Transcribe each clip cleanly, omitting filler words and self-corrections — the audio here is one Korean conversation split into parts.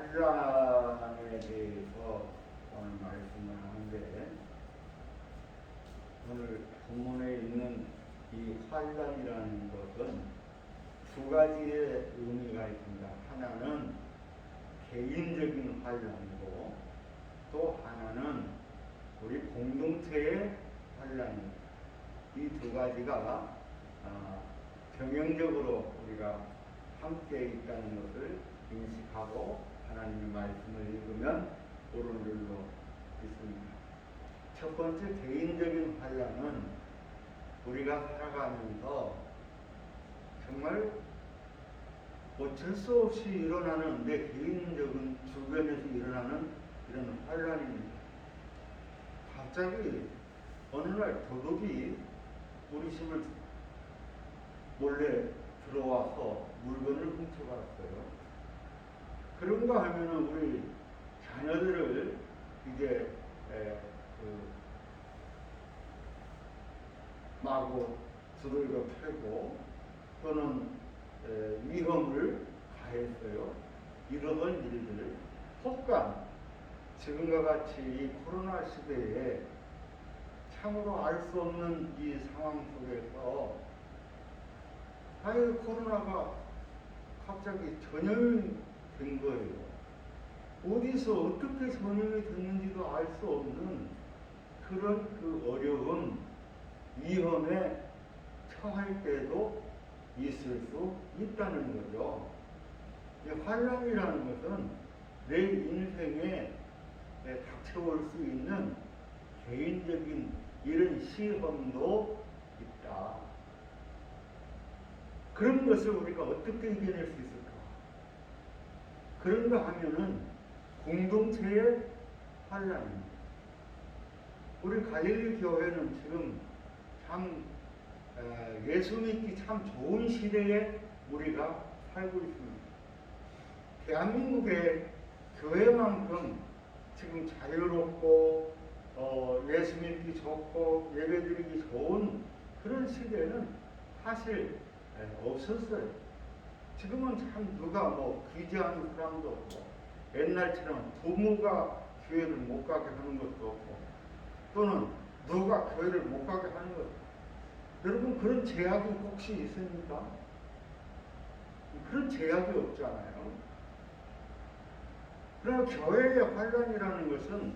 환란에 대해서 오늘 말씀을 하는데, 오늘 본문에 있는 이 환란이라는 것은 두 가지의 의미가 있습니다. 하나는 개인적인 환란이고, 또 하나는 우리 공동체의 환란입니다. 이 두 가지가 병행적으로 우리가 함께 있다는 것을 인식하고 하나님의 말씀을 읽으면 옳은 줄로 믿습니다. 첫 번째 개인적인 환란은 우리가 살아가면서 정말 어쩔 수 없이 일어나는, 내 개인적인 주변에서 일어나는 이런 환란입니다. 갑자기 어느 날 도둑이 우리 집을 몰래 들어와서 물건을 훔쳐갔어요. 그런가 하면은 우리 자녀들을 이제 마구 두들겨 패고 또는 위험을 가했어요. 이러한 일들, 혹간 지금과 같이 이 코로나 시대에 참으로 알 수 없는 이 상황 속에서 코로나가 갑자기 전염이 된 거예요. 어디서 어떻게 전염이 됐는지도 알 수 없는 그런 그 어려운 위험에 처할 때도 있을 수 있다는 거죠. 환란이라는 것은 내 인생에 닥쳐올 수 있는 개인적인 이런 시험도 있다. 그런 것을 우리가 어떻게 이겨낼 수 있을까? 그런가 하면은 공동체의 환란입니다. 우리 갈릴리 교회는 지금 참 예수 믿기 참 좋은 시대에 우리가 살고 있습니다. 대한민국의 교회만큼 지금 자유롭고 예수 믿기 좋고 예배드리기 좋은 그런 시대는 사실 없었어요. 지금은 참 누가 귀재하는 사람도 없고, 옛날처럼 부모가 교회를 못 가게 하는 것도 없고, 또는 누가 교회를 못 가게 하는 것. 여러분, 그런 제약이 혹시 있습니까? 그런 제약이 없잖아요. 그러나 교회의 환란이라는 것은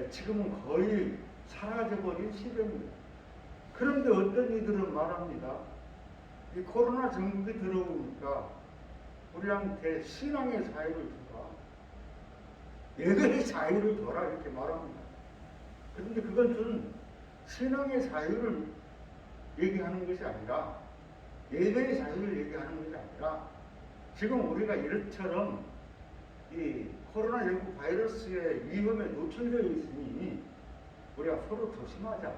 지금은 거의 사라져버린 시대입니다. 그런데 어떤 이들은 말합니다. 이 코로나 전국이 들어오니까 우리한테 신앙의 자유를 주라, 예배의 자유를 줘라, 이렇게 말합니다. 그런데 그것은 신앙의 자유를 얘기하는 것이 아니라, 예배의 자유를 얘기하는 것이 아니라, 지금 우리가 이처럼 이 코로나19 바이러스의 위험에 노출되어 있으니 우리가 서로 조심하자.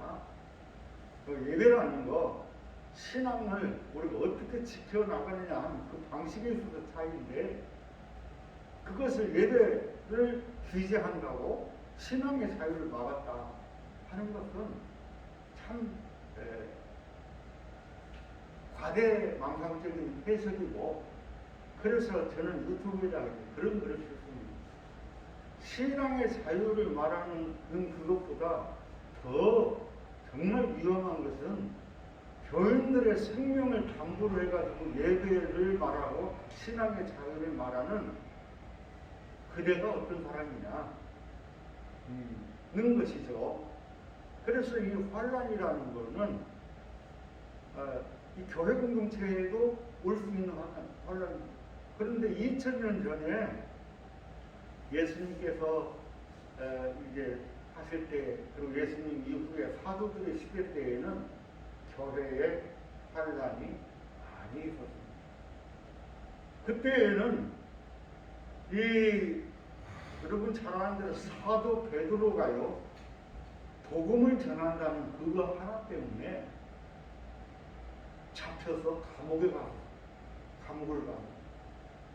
예배라는 거, 신앙을 우리가 어떻게 지켜나가느냐 하는 그 방식에 있어서 차이인데, 그것을 예배를 규제한다고 신앙의 자유를 막았다 하는 것은 참 과대망상적인 해석이고, 그래서 저는 유튜브에다가 그런 글을 썼습니다. 신앙의 자유를 말하는 그것보다 더 정말 위험한 것은 교인들의 생명을 담보로 해가지고 예배를 말하고 신앙의 자유를 말하는 그대가 어떤 사람이냐 는 것이죠. 그래서 이 환란이라는 것은 이 교회 공동체에도 올 수 있는 환란입니다. 그런데 2000년 전에 예수님께서 이제 하실 때, 그리고 예수님 이후에 사도들의 시대 때에는 교회에 환란이 많이 있었습니다. 그때에는 여러분 잘 아는 대로 사도 베드로가요, 복음을 전한다는 그거 하나 때문에 잡혀서 감옥을 가고,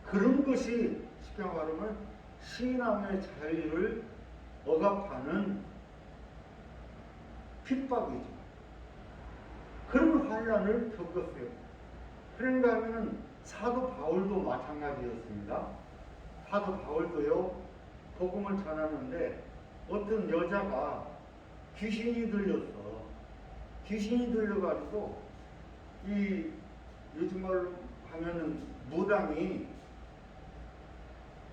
그런 것이 쉽게 말하면 신앙의 자유를 억압하는 핍박이죠. 그런 환란을 겪었어요. 그런가 하면 사도 바울도 마찬가지였습니다. 사도 바울도요, 복음을 전하는데 어떤 여자가 귀신이 들렸어. 귀신이 들려가지고 이 요즘 말로 하면은 무당이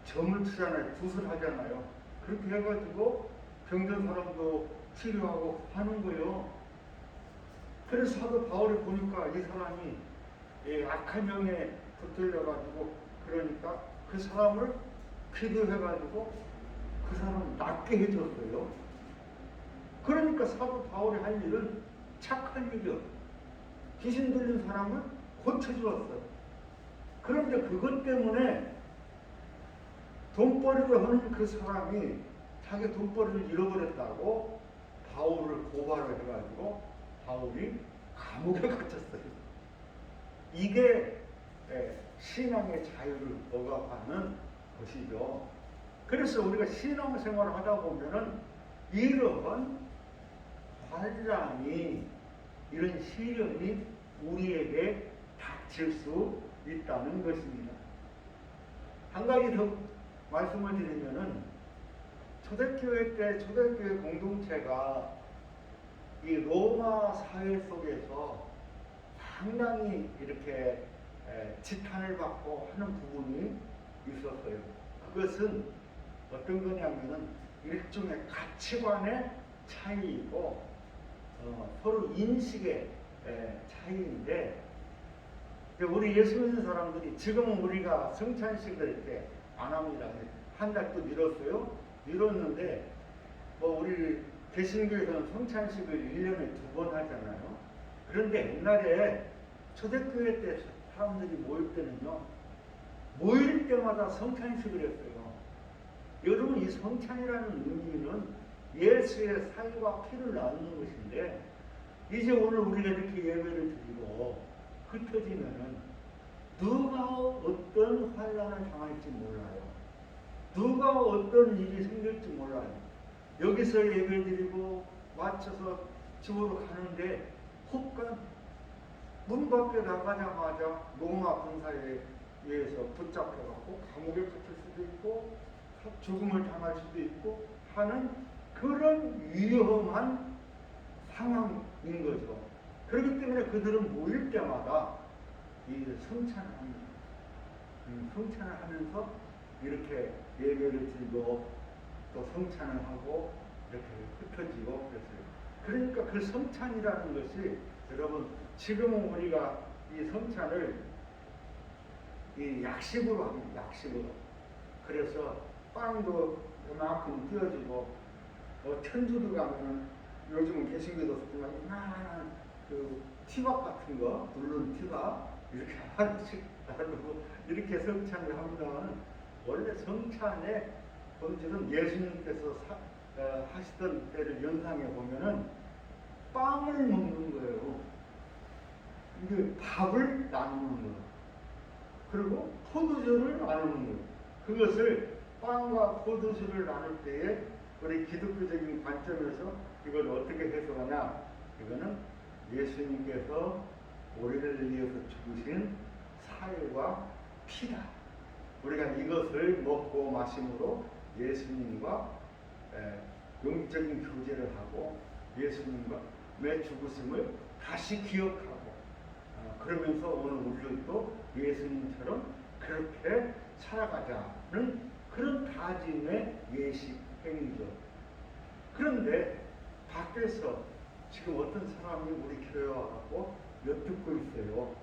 점을 치잖아요. 붓을 하잖아요. 그렇게 해가지고 병든 사람도 치료하고 하는 거예요. 그래서 사도 바울이 보니까 이 사람이 악한 영에 붙들려가지고 그러니까 그 사람을 기도해가지고 그 사람을 낫게 해줬어요. 그러니까 사도 바울이 할 일은 착한 일이요. 귀신 들린 사람을 고쳐주었어요. 그런데 그것 때문에 돈벌이를 하는 그 사람이 자기 돈벌이를 잃어버렸다고 바울을 고발을 해가지고 바울이 감옥에 갇혔어요. 이게 신앙의 자유를 억압하는 것이죠. 그래서 우리가 신앙생활을 하다 보면은 이런 환란이, 이런 시련이 우리에게 닥칠 수 있다는 것입니다. 한 가지 더 말씀을 드리면은 초대교회 때 초대교회 공동체가 이 로마 사회 속에서 상당히 이렇게 지탄을 받고 하는 부분이 있었어요. 그것은 어떤 거냐면은 일종의 가치관의 차이이고 서로 인식의 차이인데, 우리 예수 믿는 사람들이 지금은 우리가 성찬식을 이렇게 안 합니다. 한 달 또 미뤘어요. 미뤘는데 뭐 우리 개신교에서는 성찬식을 1년에 2번 하잖아요. 그런데 옛날에 초대교회 때 사람들이 모일 때는요, 모일 때마다 성찬식을 했어요. 여러분, 이 성찬이라는 의미는 예수의 살과 피를 나누는 것인데, 이제 오늘 우리가 이렇게 예배를 드리고 흩어지면은 누가 어떤 환란을 당할지 몰라요. 누가 어떤 일이 생길지 몰라요. 여기서 예배 드리고 마쳐서 집으로 가는데 혹간 문 밖에 나가자마자 로마 군사에 의해서 붙잡혀갖고 감옥에 갇힐 수도 있고 죽음을 당할 수도 있고 하는 그런 위험한 상황인 거죠. 그렇기 때문에 그들은 모일 때마다 이 성찬을 합니다. 성찬을 하면서 이렇게 예배를 드리고 또 성찬을 하고 이렇게 흩어지고 그랬어요. 그러니까 그 성찬이라는 것이, 여러분, 지금은 우리가 이 성찬을 이 약식으로 합니다. 약식으로. 그래서 빵도 그만큼 띄워주고, 천주도 가면은 요즘은 개신교도 없지만 이만한 그 티밥 같은 거, 누른 티밥 이렇게 하나씩 나누고 이렇게 성찬을 합니다만, 원래 성찬의 본질은 예수님께서 하시던 때를 연상해 보면은 빵을 먹는 거예요. 이게 밥을 나누는 거예요. 그리고 포도주를 나누는 거예요. 그것을 빵과 포도주를 나눌 때에 우리 기독교적인 관점에서 이걸 어떻게 해석하냐? 이거는 예수님께서 우리를 위해서 죽으신 살과 피다. 우리가 이것을 먹고 마심으로 예수님과 영적인 교제를 하고 예수님과의 죽으심을 다시 기억하고, 그러면서 오늘 우리도 예수님처럼 그렇게 살아가자는 그런 다짐의 예식 행위죠. 그런데 밖에서 지금 어떤 사람이 우리 교회에 와서 엿듣고 있어요.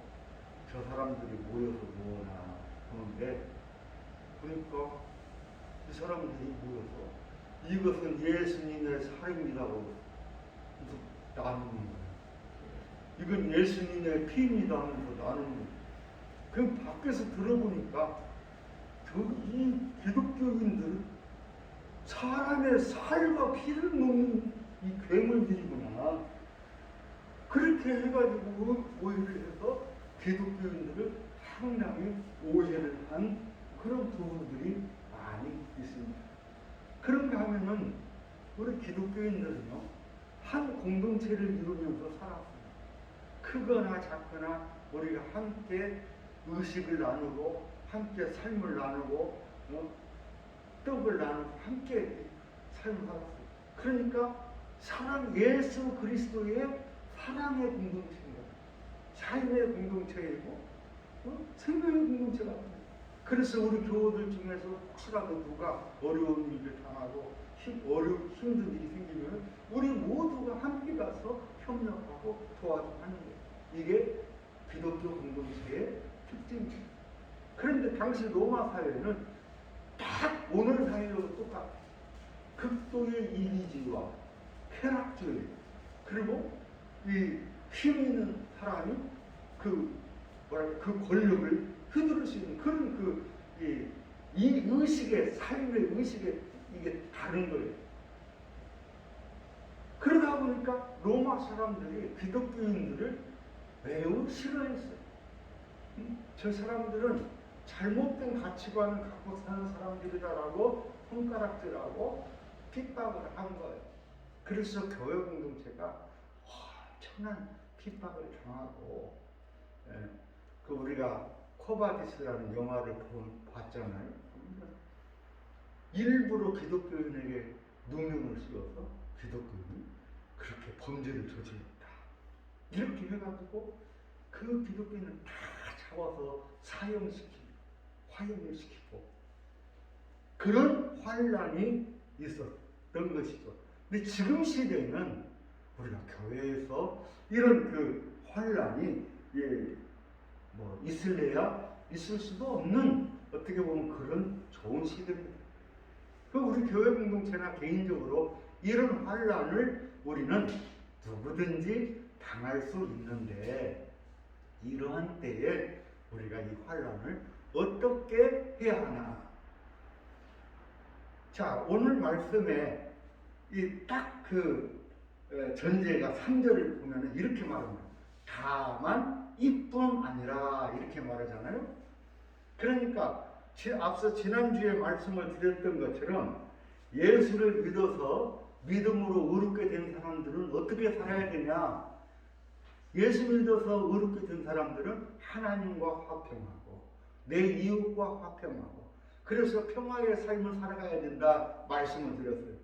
저 사람들이 모여서 뭐나 하는데, 그러니까 이 사람들이 모여서 이것은 예수님의 살입니다고 나누는 거예요. 이건 예수님의 피입니다 하면서 나누는 거예요. 그럼 밖에서 들어보니까 이 기독교인들은 사람의 살과 피를 먹는 이 괴물들이구나. 그렇게 해가지고 오해를 해서 기독교인들을 상당히 오해를 한 그런 부분들이 많이 있습니다. 그런가 하면은 우리 기독교인들은요, 한 공동체를 이루면서 살았습니다. 크거나 작거나 우리가 함께 의식을 나누고 함께 삶을 나누고 떡을 나누고 함께 삶을 살았어요. 그러니까 예수 그리스도의 사랑의 공동체인 거예요. 삶의 공동체이고 생명의 공동체가 돼요. 그래서 우리 교우들 중에서 혹시라도 누가 어려운 일을 당하고 힘든 일이 생기면 우리 모두가 함께 가서 협력하고 도와주고 하는 거예요. 이게 기독교 공동체의 특징입니다. 그런데 당시 로마 사회는 딱 오늘 사회하고 똑같아요. 극도의 이기주의와 쾌락주의, 그리고 이 힘 있는 사람이 그 권력을 휘두를 수 있는 그런 이 의식의, 삶의 의식에 이게 다른 거예요. 그러다 보니까 로마 사람들이 기독교인들을 매우 싫어했어요. 저 사람들은 잘못된 가치관을 갖고 사는 사람들이다라고 손가락질하고 핍박을 한 거예요. 그래서 교회 공동체가 엄청난 핍박을 당하고, 그 우리가 코바디스라는 영화를 봤잖아요. 일부러 기독교인에게 누명을 씌워서 기독교인이 그렇게 범죄를 저질렀다. 이렇게 해가지고 그 기독교인을 다 잡아서 사형시키고 화형을 시키고 그런 환란이 있었던 것이죠. 근데 지금 시대는 우리가 교회에서 이런 그 환란이 있을래야 있을 수도 없는, 어떻게 보면 그런 좋은 시대입니다. 우리 교회 공동체나 개인적으로 이런 환란을 우리는 누구든지 당할 수 있는데, 이러한 때에 우리가 이 환란을 어떻게 해야 하나? 자, 오늘 말씀에 딱 전제가 3절을 보면 이렇게 말합니다. 다만 이뿐 아니라 이렇게 말하잖아요. 그러니까 앞서 지난주에 말씀을 드렸던 것처럼 예수를 믿어서 믿음으로 의롭게 된 사람들은 어떻게 살아야 되냐? 예수 믿어서 의롭게 된 사람들은 하나님과 화평하고 내 이웃과 화평하고, 그래서 평화의 삶을 살아가야 된다 말씀을 드렸어요.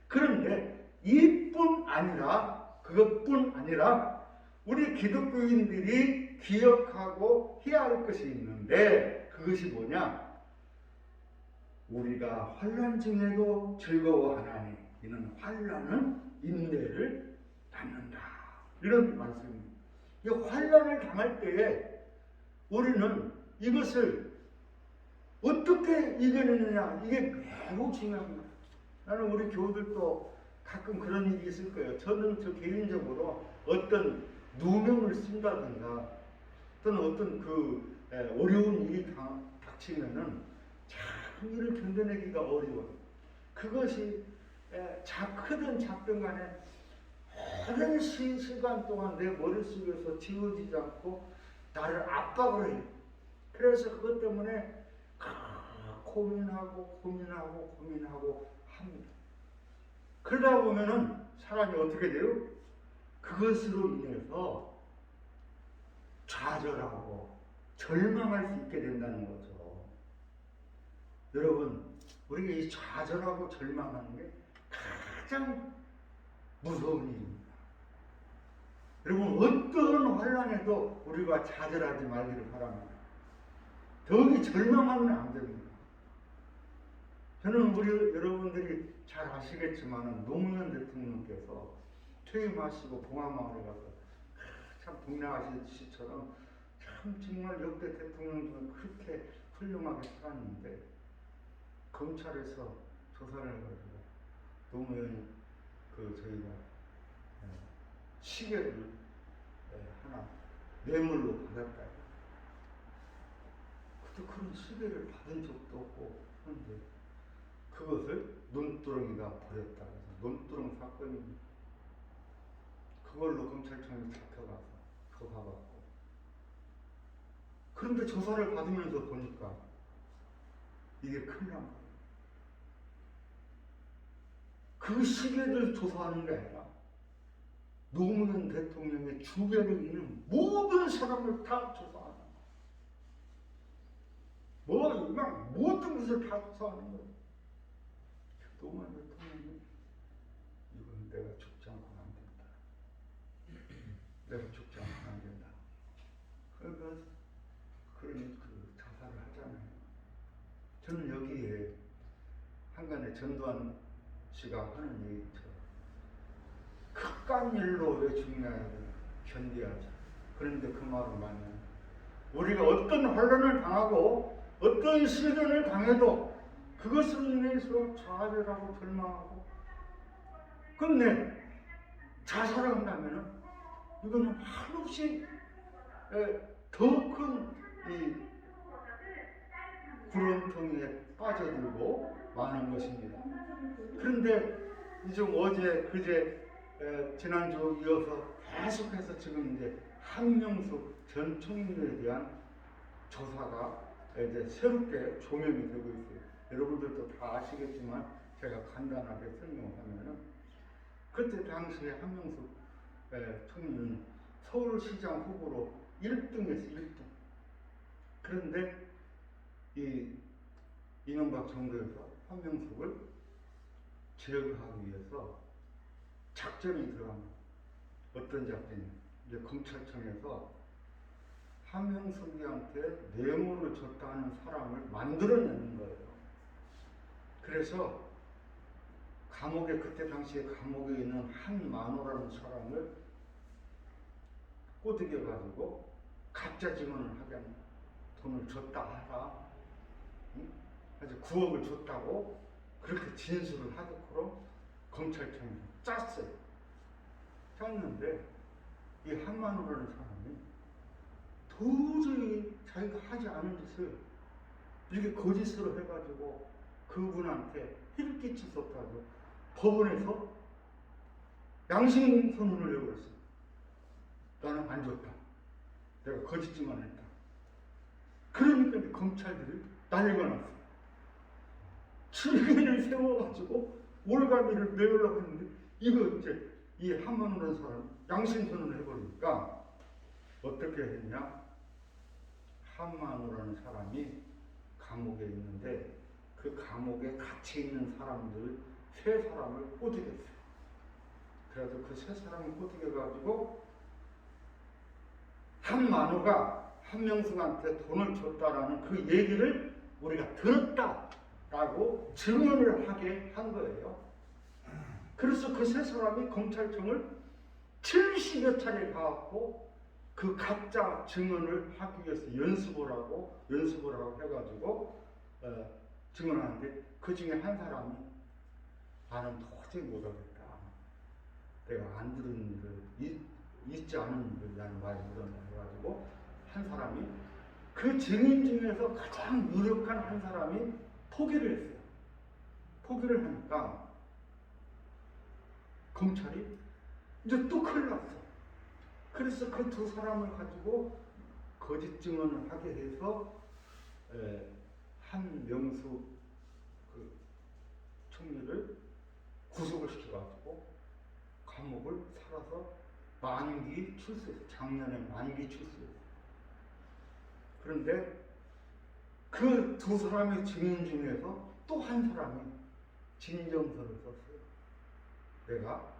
그런데 이뿐 아니라, 그것뿐 아니라 우리 기독교인들이 기억하고 해야 할 것이 있는데, 그것이 뭐냐? 우리가 환난 중에도 즐거워하나니 이는 환난은 인내를 낳는다. 이런 말씀입니다. 이 환난을 당할 때에 우리는 이것을 어떻게 이겨내느냐, 이게 매우 중요합니다. 나는 우리 교우들도 가끔 그런 일이 있을 거예요. 저는 저 개인적으로 어떤 누명을 쓴다든가 또는 어떤 어려운 일이 닥치면은 참 일을 견뎌내기가 어려워요. 그것이 크든 작든 간에 오랜 시간 동안 내 머릿속에서 지워지지 않고 나를 압박을 해요. 그래서 그것 때문에 고민하고 합니다. 그러다 보면은 사람이 어떻게 돼요? 그것으로 인해서 좌절하고 절망할 수 있게 된다는 거죠. 여러분, 우리가 이 좌절하고 절망하는 게 가장 무서운 일입니다. 여러분, 어떤 환난에도 우리가 좌절하지 말기를 바랍니다. 더욱이 절망하면 안 됩니다. 저는 여러분들이 잘 아시겠지만 노무현 대통령께서 퇴임하시고 봉화마을에 가서 참 동양아시처럼 참 정말 역대 대통령 중에 그렇게 훌륭하게 살았는데, 검찰에서 조사를 해가지고 노무현 저희가 시계를 하나 뇌물로 받았다. 그때 그런 시계를 받은 적도 없고 그런데 그것을 논두렁이가 버렸다. 그래서 논두렁 사건입니다. 그걸로 검찰청에 잡혀가서 조사받고, 그런데 조사를 받으면서 보니까 이게 큰일 난 거예요. 그 시계를 조사하는 게 아니라 노무현 대통령의 주변에 있는 모든 사람을 다 조사하는 거예요. 모든 것을 다 조사하는 거예요. 노무현 대통령이 이건 내가 죽지 않고는 안 된다. 내가 죽지 않고는 안 된다. 그러니까 그런 그 자살을 하잖아요. 저는 여기에 한간에 전두환 씨가 하는 얘기처럼 극한 일로 왜 죽냐고 견뎌야지. 그런데 그 말은 맞는 우리가 어떤 혼란을 당하고 어떤 시련을 당해도 그것으로 인해서 좌절하고 절망하고 근데 자살을 한다면은 이거는 한없이 더 큰 이 구렁텅이에 빠져들고 마는 것입니다. 그런데 좀 어제 그제 지난주 이어서 계속해서 지금 이제 한명숙 전 총리에 대한 조사가 이제 새롭게 조명이 되고 있어요. 여러분들도 다 아시겠지만 제가 간단하게 설명하면은 그때 당시에 한명숙 총리는 서울시장 후보로 1등에서 1등. 그런데 이 이명박 정부에서 한명숙을 제거하기 위해서 작전이 들어갑니다. 어떤 작전이? 이제 검찰청에서 한명숙이한테 뇌물을 줬다는 사람을 만들어내는 거예요. 그래서 감옥에 그때 당시에 감옥에 있는 한만호라는 사람을 꼬드겨 가지고 가짜 증언을 하게 합니다. 돈을 줬다 하라. 응? 그래서 9억을 줬다고 그렇게 진술을 하도록 검찰청이 짰어요. 짰는데 이 한만호라는 사람이 도저히 자기가 하지 않은 짓을 이렇게 거짓으로 해가지고 그분한테 해를 끼칠 수 없다고 법원에서 양심 선언을 내버렸어요. 나는 안 줬다. 내가 거짓말을 했다. 그러니까 검찰들이 난리가 났어요. 증인을 세워가지고 올가미를 내으려고 했는데 이거 이제 이 한만호라는 사람 양심 선언을 해버리니까 어떻게 했냐? 한만호라는 사람이 감옥에 있는데 그 감옥에 같이 있는 사람들 3사람을 꼬드겼어요. 그래서 그 3사람을 꼬드겨가지고 한만호가 한명숙한테 돈을 줬다라는 그 얘기를 우리가 들었다라고 증언을 하게 한 거예요. 그래서 그 3사람이 검찰청을 70여 차례 가갖고 그 가짜 증언을 하기 위해서 연습을 하고 해가지고 증언하는데 그 중에 한 사람이 나는 도저히 못하겠다. 내가 안 들은 일을 있지 않은 일을 나는 많이 못한다 해가지고 한 사람이 그 증인 중에서 가장 유력한 한 사람이 포기를 했어요. 포기를 하니까 검찰이 이제 또 큰일 났어. 그래서 그 2사람을 가지고 거짓 증언을 하게 해서 한명숙 그 총리를 구속을 시켜가지고 감옥을 살아서 만기 출소했어요. 작년에 만기 출소했어요. 그런데 그 2사람의 증인 중에서 또 한 사람이 진정서를 썼어요. 내가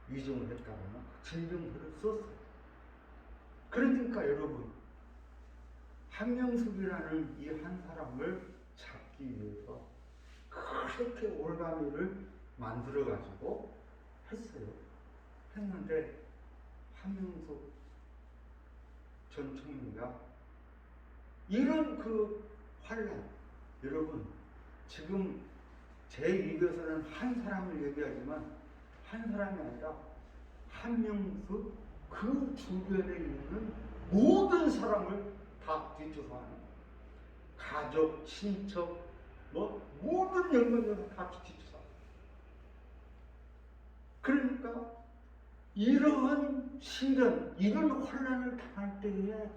위증을 했다거나 진정서를 썼어요. 그러니까 여러분 한명숙이라는 이 한 사람을 잡기 위해서 그렇게 올가미를 만들어가지고 했어요. 했는데 한명숙 전 총리가 이런 그 환란, 여러분 지금 제 입에서는 한 사람을 얘기하지만 한 사람이 아니라 한명숙 그 주변에 있는 모든 사람을 다 뒷조사하는 거예요. 가족, 친척, 모든 연관자들 다 뒷조사. 그러니까 이러한 시련, 이런 혼란을 당할 때에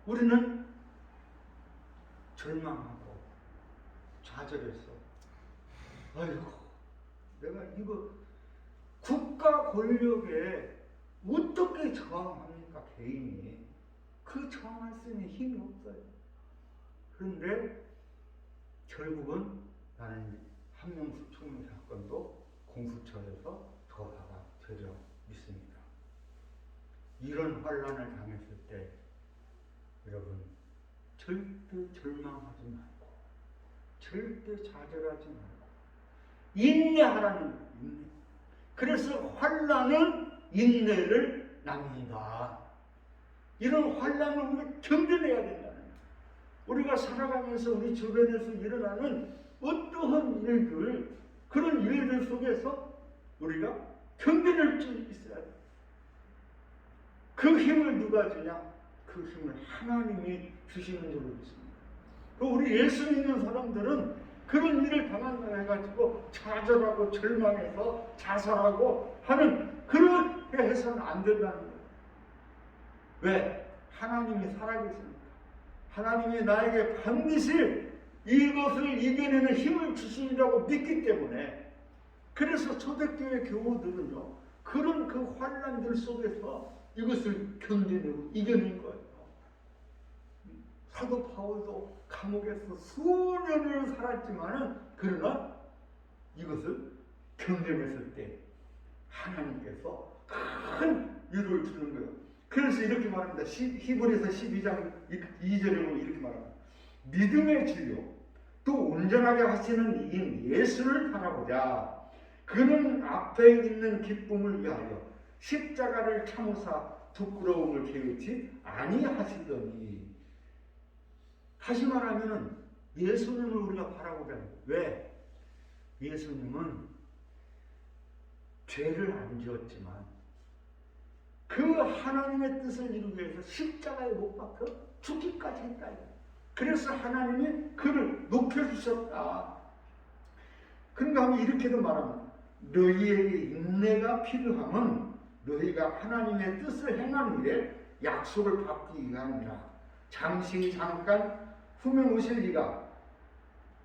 우리는 절망하고 좌절해서 아이고 내가 이거 국가 권력에 어떻게 저항합니까? 개인이 그 저항할 수 있는 힘이 없어요. 그런데 결국은 나는 한명숙 총리 사건도 공수처에서 조사가 되려 있습니다. 이런 환란을 당했을 때 여러분 절대 절망하지 말고 절대 좌절하지 말고 인내하라는 거예요. 인내. 그래서 환란은 인내를 낳는다. 이런 환란을 우리가 견뎌내야 된다는 거예요. 우리가 살아가면서 우리 주변에서 일어나는 어떠한 일들, 그런 일들 속에서 우리가 견뎌낼 수 있어야 돼요. 그 힘을 누가 주냐? 그 힘을 하나님이 주시는 줄로 믿습니다. 우리 예수 믿는 사람들은 그런 일을 당한다 해가지고 좌절하고 절망해서 자살하고 하는 그렇게 해서는 안 된다는 거예요. 왜? 하나님이 살아계십니다. 하나님이 나에게 반드시 이것을 이겨내는 힘을 주시리라고 믿기 때문에, 그래서 초대교회 교우들은요 그런 그 환난들 속에서 이것을 견뎌내고 이겨낸 거예요. 사도 바울도 감옥에서 수년을 살았지만은 그러나 이것을 견뎌냈을 때 하나님께서 큰 위로를 주는 거예요. 그래서 이렇게 말합니다. 히브리서 12장 2절에 보면 이렇게 말합니다. 믿음의 진료 또 온전하게 하시는 이인 예수를 바라보자. 그는 앞에 있는 기쁨을 위하여 십자가를 참으사 부끄러움을 개의치 아니하시더니. 다시 말하면 예수님을 우리가 바라보자. 왜? 예수님은 죄를 안 지었지만 그 하나님의 뜻을 이루기 위해서 십자가에 못 박혀 죽기까지 했다. 그래서 하나님이 그를 높여주셨다. 그런가 하면 이렇게도 말합니다. 너희에게 인내가 필요함은 너희가 하나님의 뜻을 행한 후에 약속을 받기 위함이라. 잠시 잠깐 후면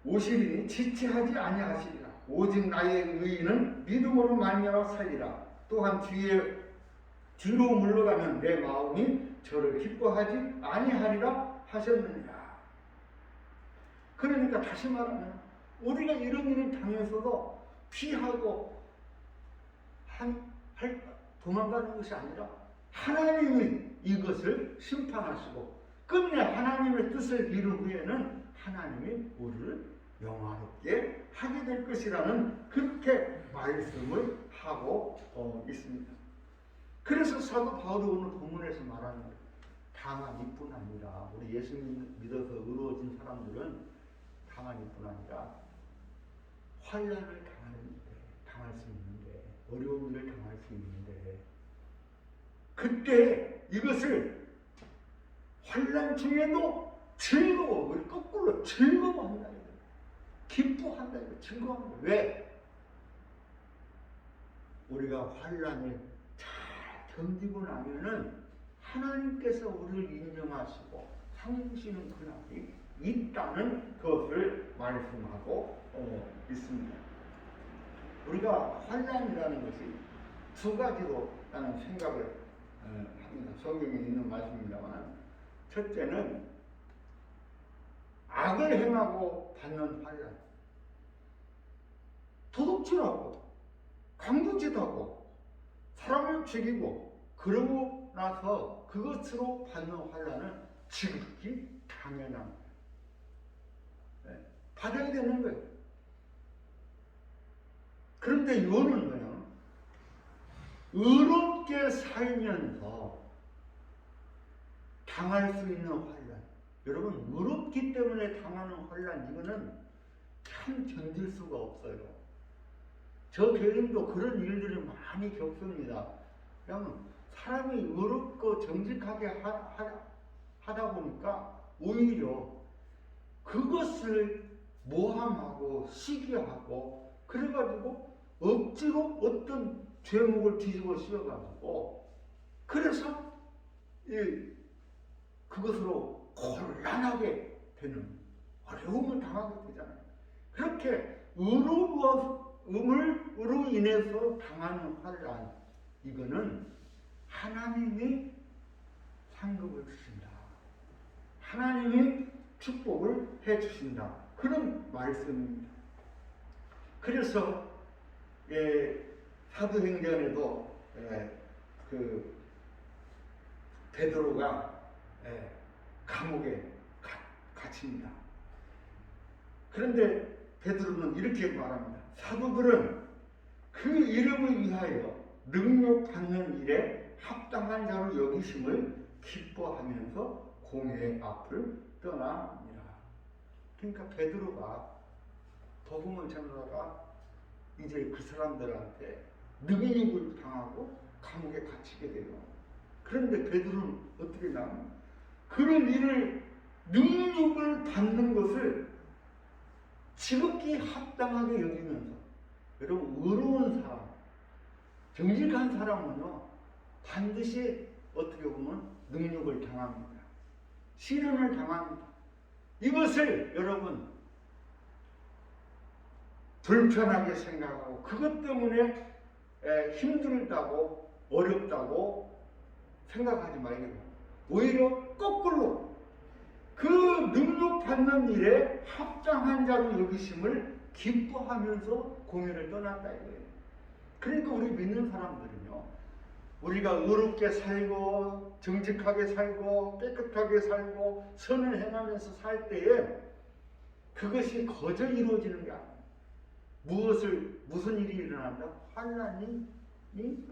오시리니 지체하지 아니하시리라. 오직 나의 의인은 믿음으로 말미암아 살리라. 또한 뒤로 물러가면 내 마음이 저를 기뻐하지 아니하리라 하셨느니라. 그러니까 다시 말하면 우리가 이런 일을 당해서도 피하고 도망가는 것이 아니라 하나님이 이것을 심판하시고 끝내 하나님의 뜻을 이룬 후에는 하나님이 우리를 영화롭게 하게 될 것이라는 그렇게 말씀을 하고 있습니다. 그래서 사도 바울이 오늘 본문에서 말하는 거예요. 다만 이뿐 아니라 우리 예수 믿어서 의로워진 사람들은 다만 이뿐 아니라 환난을 당할 수 있는데, 어려운 일을 당할 수 있는데, 그때 이것을 환난 중에도 즐거워, 우리 거꾸로 즐거워한다. 기뻐한다. 즐거워한다. 왜? 우리가 환난을 잘 견디고 나면은 하나님께서 우리를 인정하시고 상주시는 그날이 있다는 것을 말씀하고 있습니다. 우리가 환난이라는 것이 두 가지로 나는 생각을 합니다. 성경에 있는 말씀입니다만, 첫째는 악을 행하고 받는 환난, 도둑질하고 강도짓하고 사람을 죽이고 그러고 나서 그것으로 받는 환난은 지극히 당연한 거예요. 받아야 되는 거예요. 그런데 이거는 뭐냐? 의롭게 살면서 당할 수 있는 환난. 여러분, 의롭기 때문에 당하는 환난, 이거는 참 견딜 수가 없어요. 저 개인도 그런 일들을 많이 겪습니다. 그냥 사람이 의롭고 정직하게 하다 보니까 오히려 그것을 모함하고 시기하고 그래가지고 억지로 어떤 죄목을 뒤집어 씌워가지고 그래서 그것으로 곤란하게 되는 어려움을 당하게 되잖아요. 그렇게 의로움으로 인해서 당하는 환난, 이거는 하나님이 상급을 주신다. 하나님이 축복을 해 주신다. 그런 말씀입니다. 그래서 사도행전에도 그 베드로가 감옥에 갇힙니다. 그런데 베드로는 이렇게 말합니다. 사도들은 그 이름을 위하여 능욕받는 일에 합당한 자로 여기심을 기뻐하면서 공회의 앞을 떠납니다. 그러니까 베드로가 복음을 전하다가 이제 그 사람들한테 능욕을 당하고 감옥에 갇히게 돼요. 그런데 베드로는 어떻게 나오냐? 그런 일을 능욕을 받는 것을 지극히 합당하게 여기면서, 여러분, 의로운 사람, 정직한 사람은요 반드시 어떻게 보면 능욕을 당합니다. 시련을 당합니다. 이것을 여러분 불편하게 생각하고 그것 때문에 힘들다고 어렵다고 생각하지 말고 오히려 거꾸로 그 능력받는 일에 합당한 자로 여기심을 기뻐하면서 공회를 떠났다 이거예요. 그러니까 우리 믿는 사람들은요, 우리가 의롭게 살고 정직하게 살고 깨끗하게 살고 선을 행하면서 살 때에 그것이 거저 이루어지는 게 아니에요. 무슨 일이 일어난다? 환난이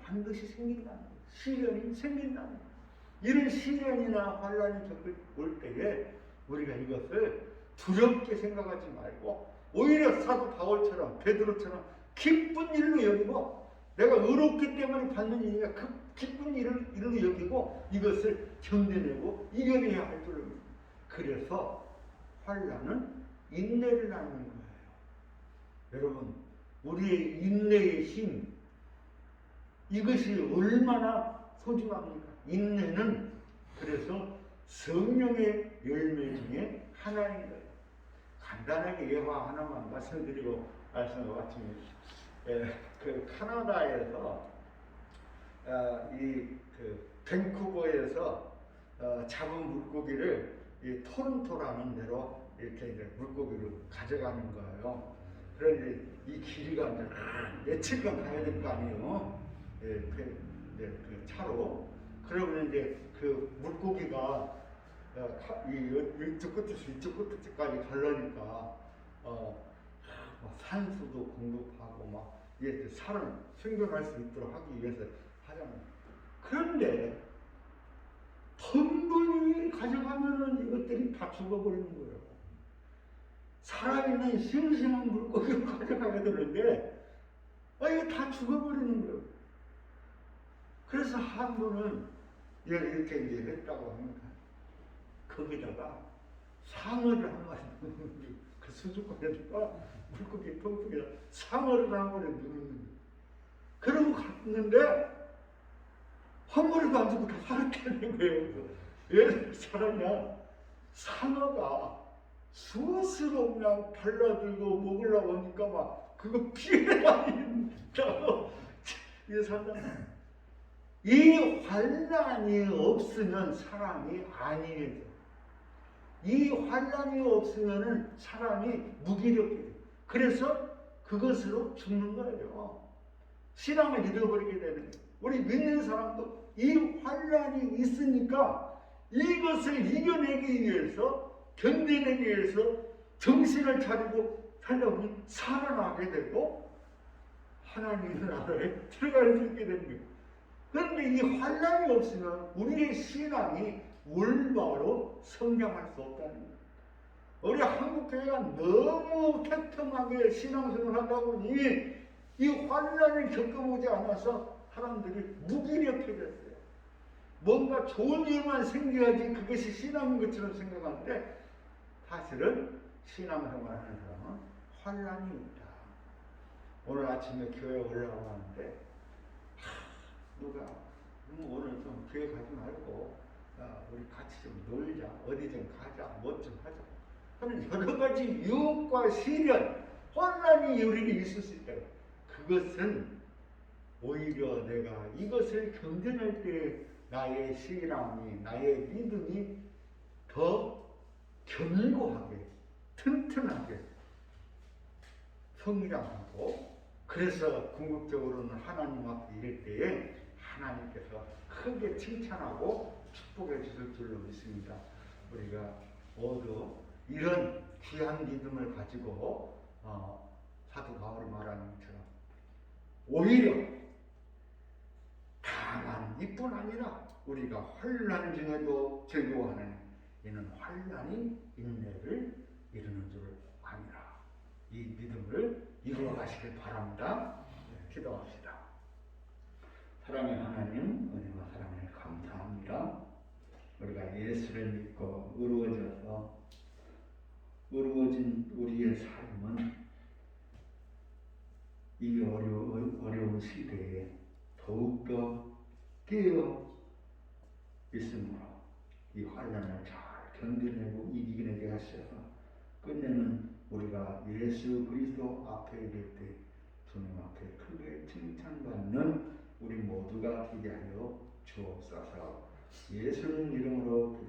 반드시 생긴다는 거예요. 시련이 생긴다는 거예요. 이런 시련이나 환난이 올 때에 우리가 이것을 두렵게 생각하지 말고 오히려 사도 바울처럼 베드로처럼 기쁜 일로 여기고, 내가 의롭기 때문에 받는 일이니까 그 기쁜 일로 여기고 이것을 견뎌내고 이겨내야 할 줄을 믿습니다. 그래서 환난은 인내를 낳는 거예요. 여러분, 우리의 인내의 힘, 이것이 얼마나 소중합니까? 인내는 그래서 성령의 열매 중에 하나인 거예요. 간단하게 예화 하나만 말씀드리고 말씀을 마칩니다. 그 캐나다에서 밴쿠버에서 잡은 물고기를 이 토론토라는 데로 이렇게 이제 물고기를 가져가는 거예요. 그런데 이 길이가 이제 며칠간 가야 될 거 아니에요. 그 차로. 그러면 이제 그 물고기가 이쪽 끝에서 이쪽 끝까지 가려니까 산소도 공급하고 막 이게 살을 생존할 수 있도록 하기 위해서 하잖아요. 그런데 턴번이 가져가면은 이것들이 다 죽어버리는 거예요. 살아있는 싱싱한 물고기를 가져가야 되는데 이거 다 죽어버리는 거예요. 그래서 한 분은 이렇게 이제 했다고 합니다. 거기다가 상어를 한 마리 넣는 그 수족관에다가 물고기 통통에다 상어를 한 마리 넣는 거예요. 그러고 갔는데 한 마리도 안 죽고 다 살았다는 거예요. 왜 살았냐? 상어가 스스로 그냥 달라들고 먹으려고 하니까 막 그거 피해 다닌다고 이게 산다. 이 환난이 없으면 사람이 안이해져. 이 환난이 없으면은 사람이 무기력해. 그래서 그것으로 죽는 거예요. 신앙을 잃어버리게 되는 거예요. 우리 믿는 사람도 이 환난이 있으니까 이것을 이겨내기 위해서, 견뎌내기 위해서 정신을 차리고 살다 보니 살아나게 되고 하나님의 나라에 들어갈 수 있게 되는 거예요. 그런데 이 환난이 없으면 우리의 신앙이 올바로 성장할 수 없다는 거예요. 우리 한국교회가 너무 태평하게 신앙생활을 하다 보니 이 환난을 겪어보지 않아서 사람들이 무기력해졌어요. 뭔가 좋은 일만 생겨야지 그것이 신앙인 것처럼 생각하는데 사실은 신앙생활하는 사람은 환난이 있다. 오늘 아침에 교회 올라가는데 누가 오늘 좀 교회 가지 말고 우리 같이 좀 놀자, 어디 좀 가자, 뭐 좀 하자 하는 여러 가지 유혹과 시련, 혼란이 우리에게 있을 수 있다. 그것은 오히려 내가 이것을 견뎌낼 때 나의 신앙이, 나의 믿음이 더 견고하게, 튼튼하게 성이라고. 그래서 궁극적으로는 하나님 앞에 이를 때에 하나님께서 크게 칭찬하고 축복해 주실 줄로 믿습니다. 우리가 모두 이런 귀한 믿음을 가지고 사도 바울이 말하는 것처럼 오히려 다만 이뿐 아니라 우리가 환난 중에도 즐거워하는 이는 환난이 인내를 이루는 줄 아니라. 이 믿음을 이루어 가시길 바랍니다. 기도합시다. 사랑의 하나님, 은혜와 사랑을 감사합니다. 우리가 예수를 믿고 의루어진 우리의 삶은 이 어려운 시대에 더욱더 깨어 있으므로 이 환난을 잘 견뎌내고 이기게 하셔서 끝내는 우리가 예수 그리스도 앞에 이를 때 주님 앞에 크게 칭찬받는 우리 모두가 되게 하여 주옵소서. 예수님 이름으로